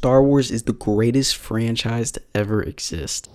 Star Wars is the greatest franchise to ever exist.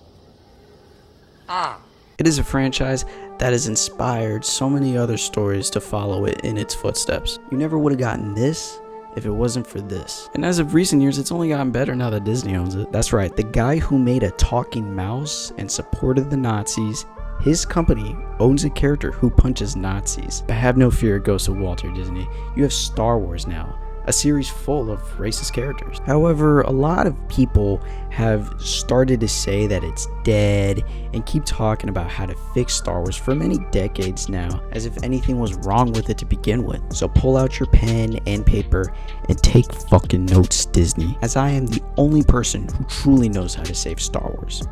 It is a franchise that has inspired so many other stories to follow it in its footsteps. You never would have gotten this if it wasn't for this. And as of recent years, it's only gotten better now that Disney owns it. That's right, the guy who made a talking mouse and supported the Nazis, his company owns a character who punches Nazis. But have no fear, it goes to Walter Disney. You have Star Wars now, a series full of racist characters. However, a lot of people have started to say that it's dead and keep talking about how to fix Star Wars for many decades now, as if anything was wrong with it to begin with. So pull out your pen and paper and take fucking notes, Disney, as I am the only person who truly knows how to save Star Wars.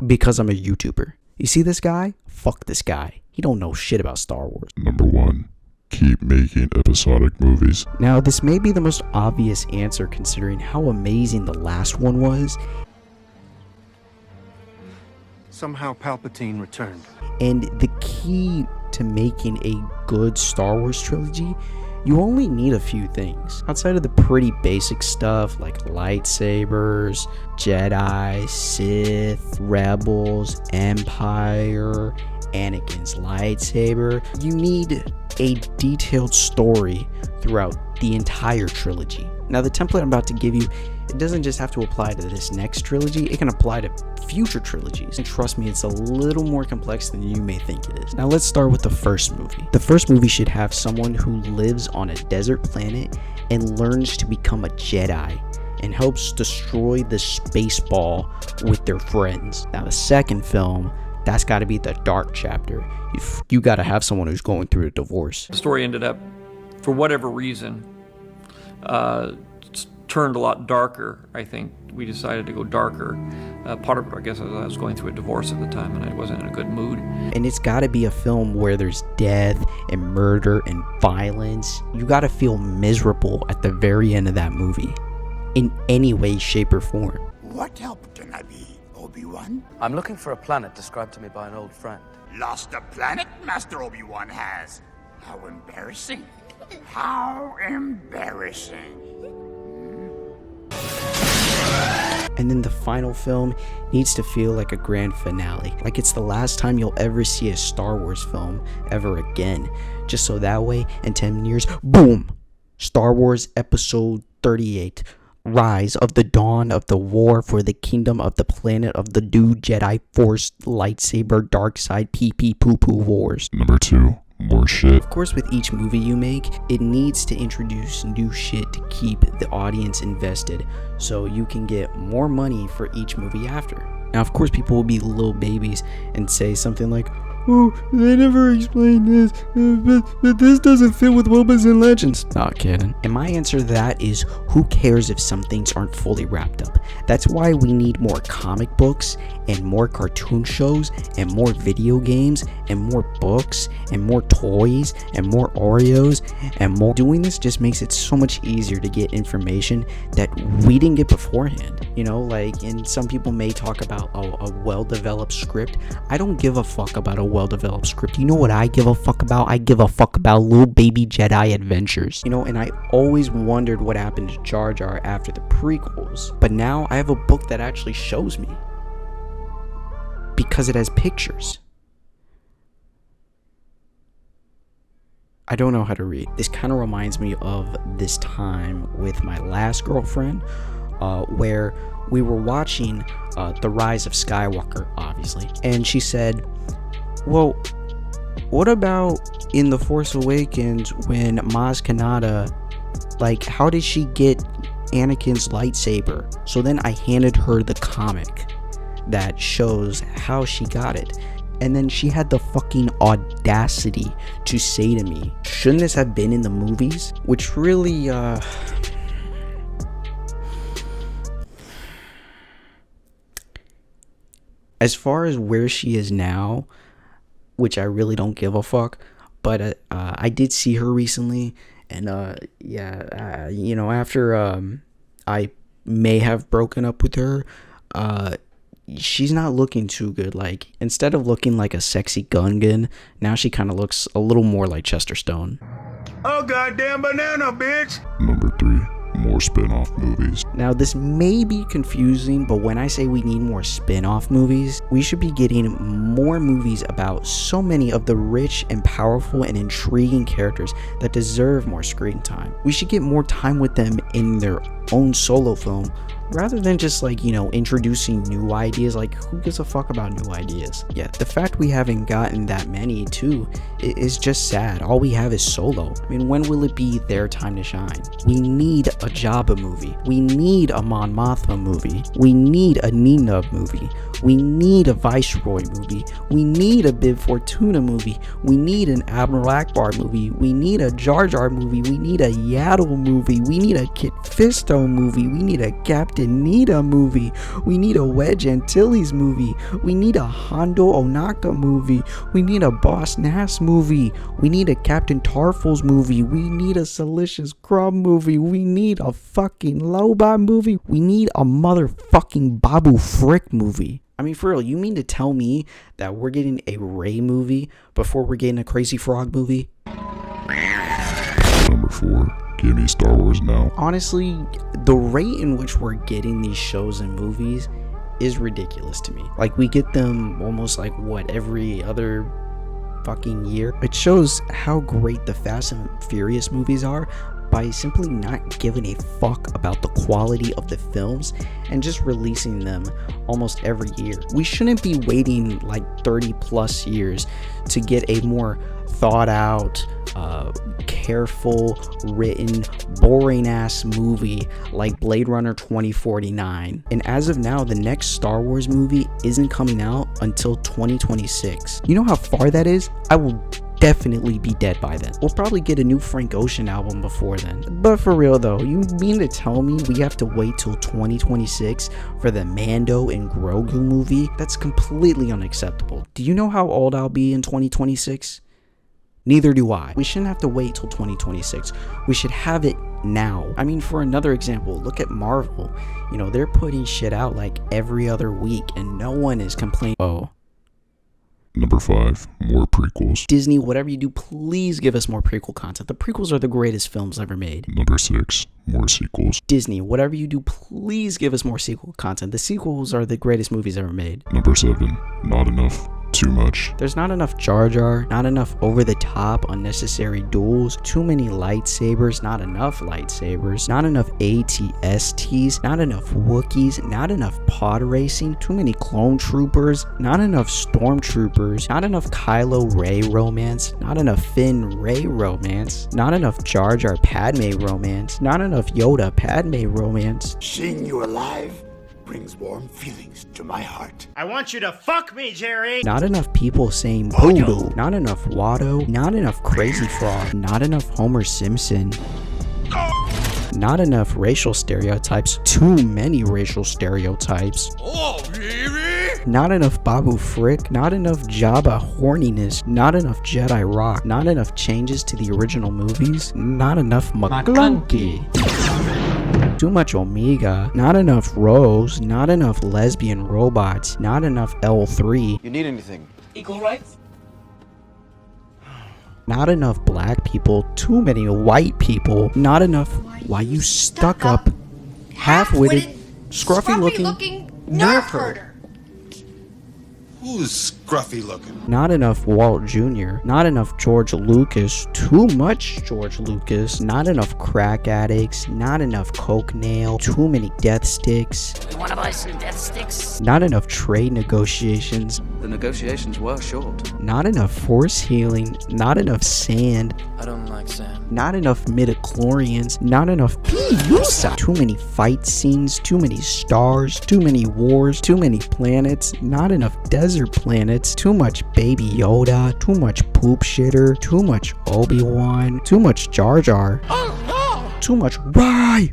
Because I'm a YouTuber. You see this guy? Fuck this guy. He don't know shit about Star Wars. Number 1. Keep making episodic movies. Now, this may be the most obvious answer considering how amazing the last one was. Somehow Palpatine returned. And the key to making a good Star Wars trilogy, you only need a few things. Outside of the pretty basic stuff like lightsabers, Jedi, Sith, Rebels, Empire, Anakin's lightsaber, you need a detailed story throughout the entire trilogy. Now, the template I'm about to give you, it doesn't just have to apply to this next trilogy, it can apply to future trilogies. And trust me, it's a little more complex than you may think it is. Now, let's start with the first movie. The first movie should have someone who lives on a desert planet and learns to become a Jedi and helps destroy the space ball with their friends. Now, the second film, that's got to be the dark chapter. You got to have someone who's going through a divorce. The story ended up, for whatever reason, turned a lot darker. I think we decided to go darker. Part of it, I guess, I was going through a divorce at the time and I wasn't in a good mood. And it's got to be a film where there's death and murder and violence. You got to feel miserable at the very end of that movie, in any way, shape, or form. What help can I be, Obi-Wan? I'm looking for a planet described to me by an old friend. Lost a planet, Master Obi-Wan has. How embarrassing. How embarrassing. And then the final film needs to feel like a grand finale, like it's the last time you'll ever see a Star Wars film ever again, just so that way in 10 years, boom, Star Wars Episode 38, Rise of the Dawn of the War for the Kingdom of the Planet of the New Jedi Force Lightsaber Dark Side Pee Pee Poo Poo Wars. Number 2. More shit. Of course, with each movie you make, it needs to introduce new shit to keep the audience invested so you can get more money for each movie after. Now, of course, people will be little babies and say something like, "Oh, they never explained this, but this doesn't fit with Wilderness and Legends." Not kidding. And my answer to that is, who cares if some things aren't fully wrapped up? That's why we need more comic books and more cartoon shows and more video games and more books and more toys and more Oreos and more. Doing this just makes it so much easier to get information that we didn't get beforehand. You know, like, and some people may talk about a well-developed script. I don't give a fuck about a well-developed script. You know what I give a fuck about? I give a fuck about little baby Jedi adventures. You know, and I always wondered what happened to Jar Jar after the prequels. But now I have a book that actually shows me, because it has pictures. I don't know how to read. This kind of reminds me of this time with my last girlfriend, where we were watching The Rise of Skywalker, obviously, and she said, "Well, what about in The Force Awakens when Maz Kanata, like, how did she get Anakin's lightsaber?" So then I handed her the comic that shows how she got it, and then she had the fucking audacity to say to me, "Shouldn't this have been in the movies?" Which really, as far as where she is now, which I really don't give a fuck, but I did see her recently, and you know, after I may have broken up with her, she's not looking too good. Like, instead of looking like a sexy Gungan, now she kind of looks a little more like Chester Stone. Oh, goddamn banana, bitch! Number 3. more spin-off movies. Now, this may be confusing, but when I say we need more spin-off movies, we should be getting more movies about so many of the rich and powerful and intriguing characters that deserve more screen time. We should get more time with them in their own solo film, rather than just introducing new ideas. Like, who gives a fuck about new ideas? Yeah, the fact we haven't gotten that many too is just sad. All we have is Solo. I mean, when will it be their time to shine? We need a Jabba movie. We need a Mon Mothma movie. We need a Nina movie. We need a Viceroy movie. We need a Bib Fortuna movie. We need an Admiral Akbar movie. We need a Jar Jar movie. We need a Yaddle movie. We need a Kit Fisto movie. We need a Captain Nita movie. We need a Wedge Antilles movie. We need a Hondo Onaka movie. We need a Boss Nass movie. We need a Captain Tarfles movie. We need a Salicious Crumb movie. We need a fucking Loba movie. We need a motherfucking Babu Frick movie. I mean, for real, you mean to tell me that we're getting a Rey movie before we're getting a Crazy Frog movie? Number 4. Give me Star Wars now. Honestly, the rate in which we're getting these shows and movies is ridiculous to me. Like, we get them almost every other fucking year. It shows how great the Fast and Furious movies are by simply not giving a fuck about the quality of the films and just releasing them almost every year. We shouldn't be waiting 30 plus years to get a more thought out, careful, written, boring ass movie like Blade Runner 2049. And as of now, the next Star Wars movie isn't coming out until 2026. You know how far that is? I will definitely be dead by then. We'll probably get a new Frank Ocean album before then. But for real though, you mean to tell me we have to wait till 2026 for the Mando and Grogu movie? That's completely unacceptable. Do you know how old I'll be in 2026? Neither do I. We shouldn't have to wait till 2026. We should have it now. I mean, for another example, look at Marvel. They're putting shit out every other week and no one is complaining. Oh. Number 5, more prequels. Disney, whatever you do, please give us more prequel content. The prequels are the greatest films ever made. Number 6, more sequels. Disney, whatever you do, please give us more sequel content. The sequels are the greatest movies ever made. Number 7, not enough. Too much. There's not enough Jar Jar, not enough over-the-top unnecessary duels, too many lightsabers, not enough lightsabers, not enough ATSTs, not enough Wookiees, not enough pod racing, too many clone troopers, not enough stormtroopers, not enough Kylo Rey romance, not enough Finn Rey romance, not enough Jar Jar Padme romance, not enough Yoda Padme romance. Seeing you alive brings warm feelings to my heart. I want you to fuck me, Jerry! Not enough people saying Voodoo. Not enough Watto. Not enough Crazy Frog. Not enough Homer Simpson. Not enough racial stereotypes. Too many racial stereotypes. Oh, baby! Not enough Babu Frick. Not enough Jabba horniness. Not enough Jedi rock. Not enough changes to the original movies. Not enough McClunky. Too much Omega, not enough Rose, not enough lesbian robots, not enough L3. You need anything? Equal rights? Not enough black people, too many white people, not enough why you stuck up, half-witted, scruffy-looking nerf herder. Who's scruffy looking? Not enough Walt Jr., not enough George Lucas, too much George Lucas, not enough crack addicts, not enough coke nail, too many death sticks. You wanna buy some death sticks? Not enough trade negotiations. The negotiations were short. Not enough force healing, not enough sand. I don't like sand. Not enough midichlorians, not enough Piusa. Too many fight scenes, too many stars, too many wars, too many planets, not enough desert planets, too much Baby Yoda, too much poop shitter, too much Obi-Wan, too much Jar Jar, too much Rey.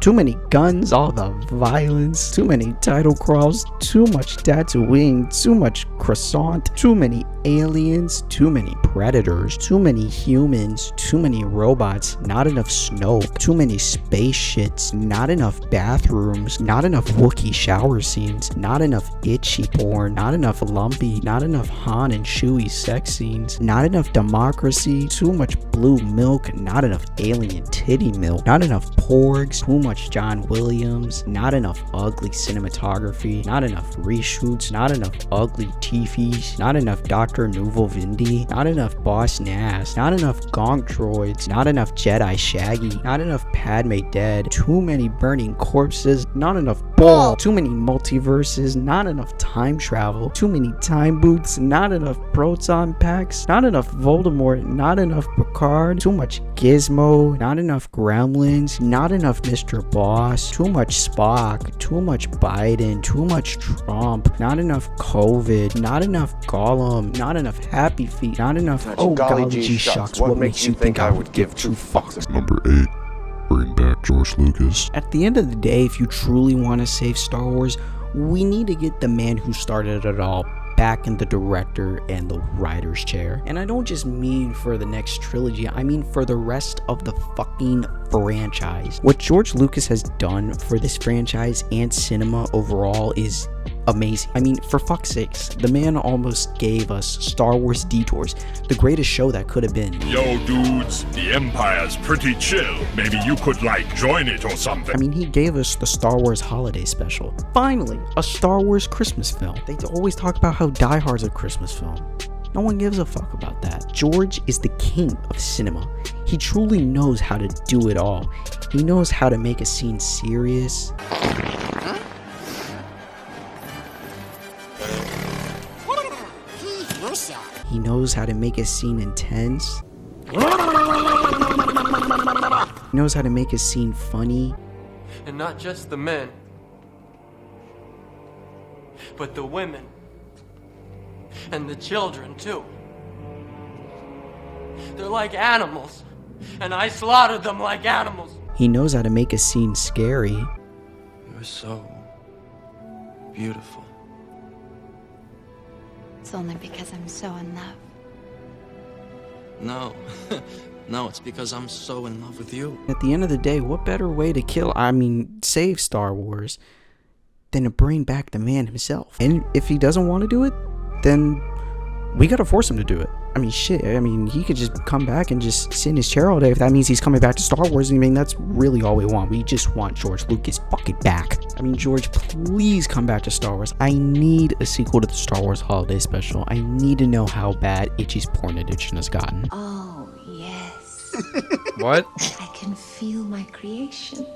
Too many guns, all the violence, too many title crawls, too much Tatooine, too much croissant, too many aliens, too many predators, too many humans, too many robots, not enough Snoke, too many space shits, not enough bathrooms, not enough Wookiee shower scenes, not enough itchy porn, not enough lumpy, not enough Han and Chewie sex scenes, not enough democracy, too much blue milk, not enough alien titty milk, not enough porgs, too much John Williams, not enough ugly cinematography, not enough reshoots, not enough ugly Tifis, not enough Dr. Nouveau Vindi, not enough Boss Nass, not enough Gonk droids, not enough Jedi Shaggy, not enough Padme dead, too many burning corpses, not enough ball, too many multiverses, not enough time travel, too many time boots, not enough proton packs, not enough Voldemort, not enough Picard, too much Gizmo, not enough Gremlins, not enough Mr. Boss, too much Spock, too much Biden, too much Trump, not enough COVID, not enough Gollum, not enough Happy Feet, not enough golly gee shucks, what makes you think I would give two fucks? Number 8. Bring back George Lucas. At the end of the day, if you truly want to save Star Wars, we need to get the man who started it all back in the director and the writer's chair. And I don't just mean for the next trilogy, I mean for the rest of the fucking franchise. What George Lucas has done for this franchise and cinema overall is amazing. I mean, for fuck's sakes, the man almost gave us Star Wars Detours, the greatest show that could have been. Yo, dudes, the Empire's pretty chill. Maybe you could, join it or something. I mean, he gave us the Star Wars Holiday Special. Finally, a Star Wars Christmas film. They always talk about how Die Hard's a Christmas film. No one gives a fuck about that. George is the king of cinema. He truly knows how to do it all. He knows how to make a scene serious. He knows how to make a scene intense. He knows how to make a scene funny. And not just the men, but the women. And the children, too. They're like animals, and I slaughtered them like animals. He knows how to make a scene scary. You're so beautiful. It's only because I'm so in love. No. No, it's because I'm so in love with you. At the end of the day, what better way to save Star Wars than to bring back the man himself? And if he doesn't want to do it, then we gotta force him to do it. I mean, shit. I mean, he could just come back and just sit in his chair all day if that means he's coming back to Star Wars. I mean, that's really all we want. We just want George Lucas fucking back. I mean, George, please come back to Star Wars. I need a sequel to the Star Wars Holiday Special. I need to know how bad Itchy's porn addiction has gotten. Oh, yes. What? I can feel my creation.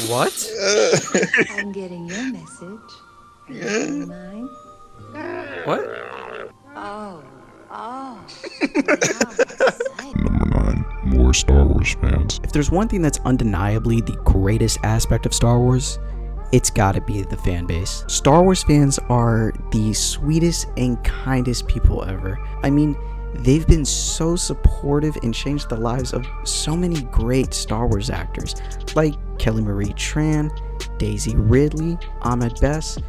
What? I'm getting your message. Are you getting mine? What? Oh. Number 9. More Star Wars fans. If there's one thing that's undeniably the greatest aspect of Star Wars, it's gotta be the fan base. Star Wars fans are the sweetest and kindest people ever. I mean, they've been so supportive and changed the lives of so many great Star Wars actors, like Kelly Marie Tran, Daisy Ridley, Ahmed Best,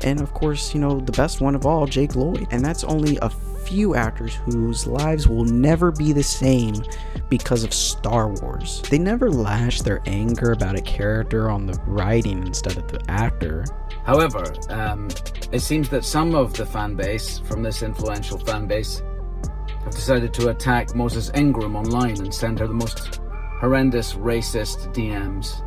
and of course, the best one of all, Jake Lloyd. And that's only a few actors whose lives will never be the same because of Star Wars. They never lash their anger about a character on the writing instead of the actor. However, it seems that some of the fan base from this influential fan base have decided to attack Moses Ingram online and send her the most horrendous racist DMs.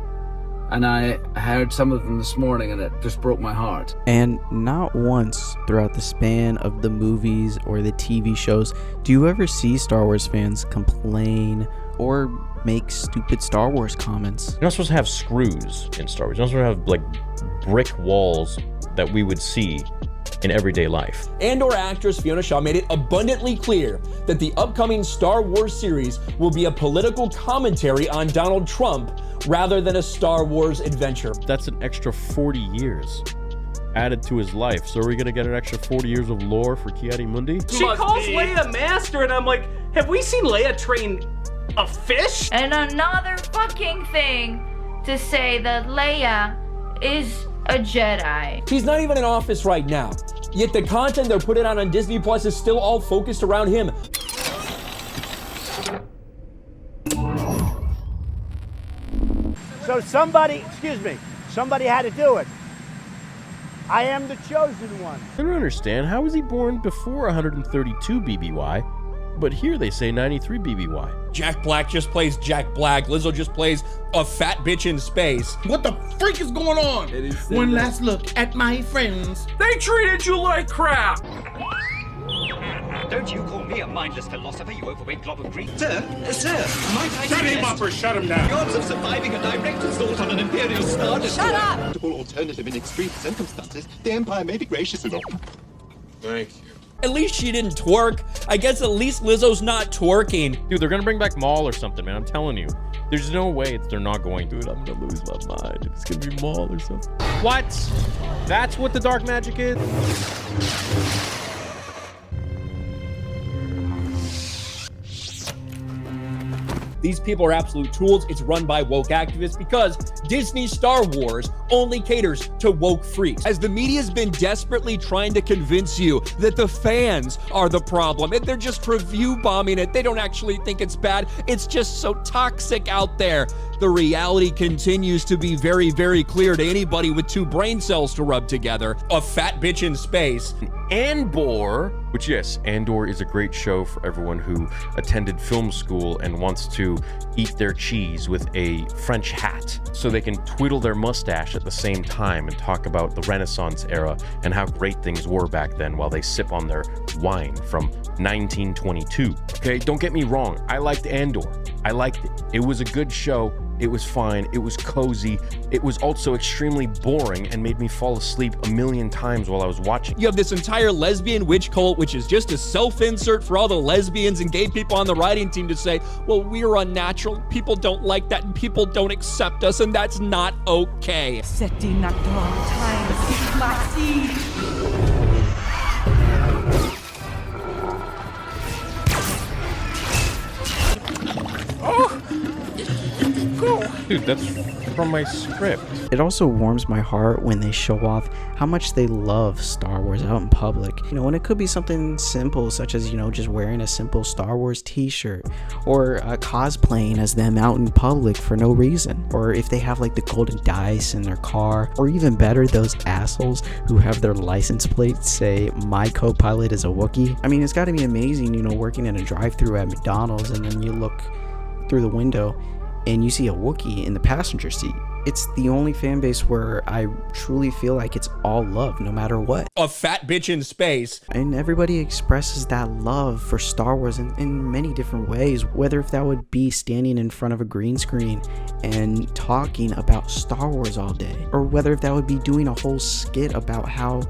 And I heard some of them this morning and it just broke my heart. And not once throughout the span of the movies or the TV shows do you ever see Star Wars fans complain or make stupid Star Wars comments. You're not supposed to have screws in Star Wars. You're not supposed to have brick walls that we would see in everyday life. And/or actress Fiona Shaw made it abundantly clear that the upcoming Star Wars series will be a political commentary on Donald Trump rather than a Star Wars adventure. That's an extra 40 years added to his life. So are we gonna get an extra 40 years of lore for Ki-Adi-Mundi? She calls Leia master, and I'm like, have we seen Leia train a fish? And another fucking thing to say that Leia is a Jedi. He's not even in office right now, yet the content they're putting out on Disney Plus is still all focused around him. So somebody had to do it. I am the chosen one. I don't understand. How was he born before 132 BBY, but here they say 93 BBY? Jack Black just plays Jack Black. Lizzo just plays a fat bitch in space. What the freak is going on? One last look at my friends. They treated you like crap! Don't you call me a mindless philosopher, you overweight glob of grief. Sir, might I shut him up or shut him down? The odds of surviving a direct assault on an Imperial Star Destroyer. Shut up! Alternative in extreme circumstances, the Empire may be gracious enough. Thank you. At least she didn't twerk. I guess at least Lizzo's not twerking. Dude, they're gonna bring back Maul or something, man. I'm telling you. There's no way they're not going to. Dude, I'm gonna lose my mind. It's gonna be Maul or something. What? That's what the dark magic is? These people are absolute tools. It's run by woke activists because Disney Star Wars only caters to woke freaks. As the media's been desperately trying to convince you that the fans are the problem and they're just review bombing it. They don't actually think it's bad. It's just so toxic out there. The reality continues to be very, very clear to anybody with two brain cells to rub together. A fat bitch in space. Andor, which yes, Andor is a great show for everyone who attended film school and wants to eat their cheese with a French hat so they can twiddle their mustache at the same time and talk about the Renaissance era and how great things were back then while they sip on their wine from 1922. Okay, don't get me wrong, I liked Andor. I liked it. It was a good show. It was fine. It was cozy. It was also extremely boring and made me fall asleep a million times while I was watching. You have this entire lesbian witch cult, which is just a self-insert for all the lesbians and gay people on the writing team to say, well, we're unnatural. People don't like that and people don't accept us, and that's not okay. Setting at the wrong time. My seed. Dude, that's from my script. It also warms my heart when they show off how much they love Star Wars out in public. You know, and it could be something simple such as, you know, just wearing a simple Star Wars t-shirt or cosplaying as them out in public for no reason. Or if they have like the golden dice in their car, or even better, those assholes who have their license plates say, my co-pilot is a Wookiee. I mean, it's got to be amazing, you know, working in a drive-thru at McDonald's and then you look through the window and you see a Wookiee in the passenger seat. It's the only fan base where I truly feel like it's all love, no matter what. A fat bitch in space. And everybody expresses that love for Star Wars in many different ways, whether if that would be standing in front of a green screen and talking about Star Wars all day, or whether if that would be doing a whole skit about how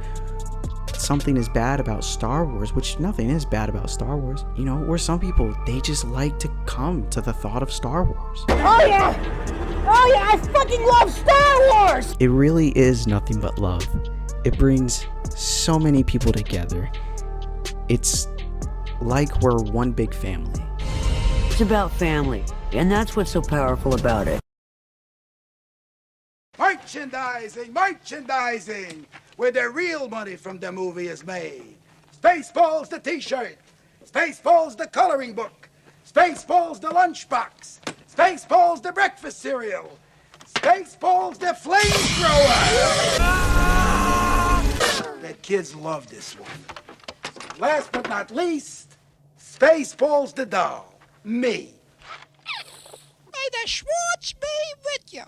something is bad about Star Wars, which nothing is bad about Star Wars, you know, or some people, they just like to come to the thought of Star Wars. Oh yeah! Oh yeah, I fucking love Star Wars! It really is nothing but love. It brings so many people together. It's like we're one big family. It's about family, and that's what's so powerful about it. Merchandising, merchandising, where the real money from the movie is made. Spaceballs the t-shirt, Spaceballs the coloring book, Spaceballs the lunchbox, Spaceballs the breakfast cereal, Spaceballs the flamethrower. The kids love this one. Last but not least, Spaceballs the doll, me. May the Schwartz be with you.